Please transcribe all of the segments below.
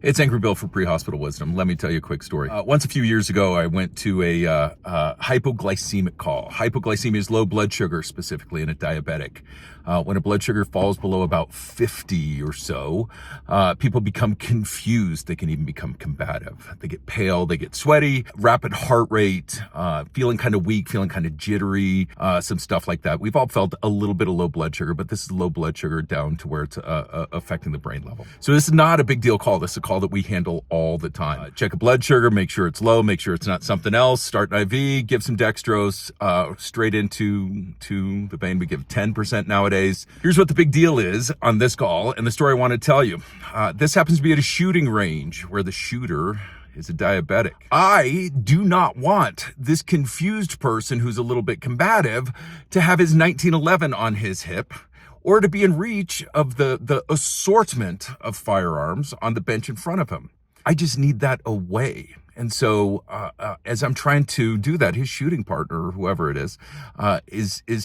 It's Angry Bill for Prehospital Wisdom. Let me tell you a quick story. Once a few years ago, I went to a hypoglycemic call. Hypoglycemia is low blood sugar, specifically in a diabetic. When a blood sugar falls below about 50 or so, people become confused. They can even become combative. They get pale, they get sweaty, rapid heart rate, feeling kind of weak, feeling kind of jittery, some stuff like that. We've all felt a little bit of low blood sugar, but this is low blood sugar down to where it's affecting the brain level. So this is not a big deal call. This is a call that we handle all the time. Check a blood sugar, make sure it's low, make sure it's not something else, start an IV, give some dextrose, straight into the vein. We give 10% nowadays. Here's what the big deal is on this call and the story I want to tell you. This happens to be at a shooting range where the shooter is a diabetic. I do not want this confused person who's a little bit combative to have his 1911 on his hip, or to be in reach of the assortment of firearms on the bench in front of him. I just need that away. And so as I'm trying to do that, his shooting partner, or whoever it is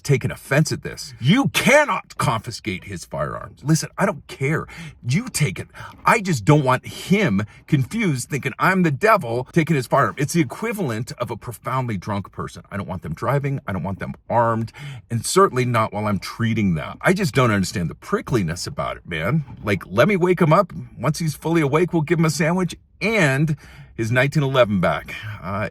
taking offense at this. You cannot confiscate his firearms. Listen, I don't care. You take it. I just don't want him confused, thinking I'm the devil taking his firearm. It's the equivalent of a profoundly drunk person. I don't want them driving. I don't want them armed, and certainly not while I'm treating them. I just don't understand the prickliness about it, man. Like, let me wake him up. Once he's fully awake, we'll give him a sandwich and his 1911 back.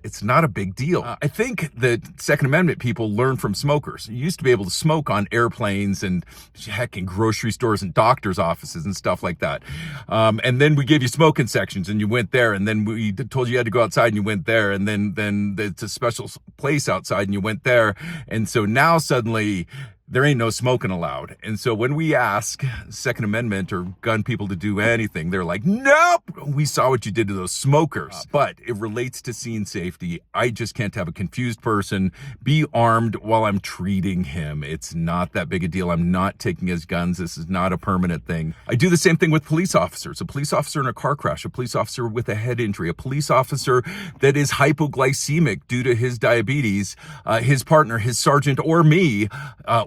It's not a big deal. I think that Second Amendment people learn from smokers. You used to be able to smoke on airplanes and heck, in grocery stores and doctors' offices and stuff like that. And then we gave you smoking sections and you went there, and then we told you had to go outside and you went there, and then it's a special place outside and you went there. And so now suddenly there ain't no smoking allowed. And so when we ask Second Amendment or gun people to do anything, they're like, nope, we saw what you did to those smokers. But it relates to scene safety. I just can't have a confused person be armed while I'm treating him. It's not that big a deal. I'm not taking his guns. This is not a permanent thing. I do the same thing with police officers. A police officer in a car crash, a police officer with a head injury, a police officer that is hypoglycemic due to his diabetes, his partner, his sergeant, or me,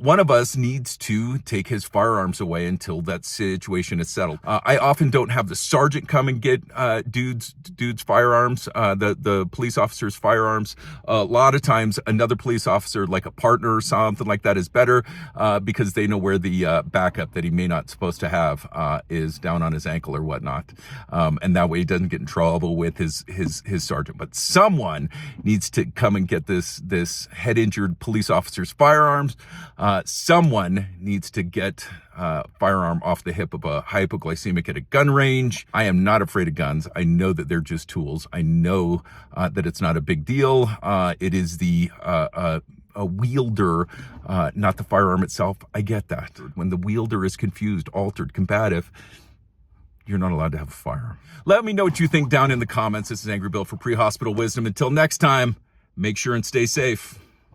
one of us needs to take his firearms away until that situation is settled. I often don't have the sergeant come and get dude's firearms, the police officer's firearms. A lot of times another police officer, like a partner or something like that, is better because they know where the backup that he may not supposed to have is down on his ankle or whatnot. And that way he doesn't get in trouble with his sergeant. But someone needs to come and get this head injured police officer's firearms. Someone needs to get firearm off the hip of a hypoglycemic at a gun range. I am not afraid of guns. I know that they're just tools. I know that it's not a big deal. It is the a wielder, not the firearm itself. I get that. When the wielder is confused, altered, combative, you're not allowed to have a firearm. Let me know what you think down in the comments. This is Angry Bill for Pre-Hospital Wisdom. Until next time, make sure and stay safe.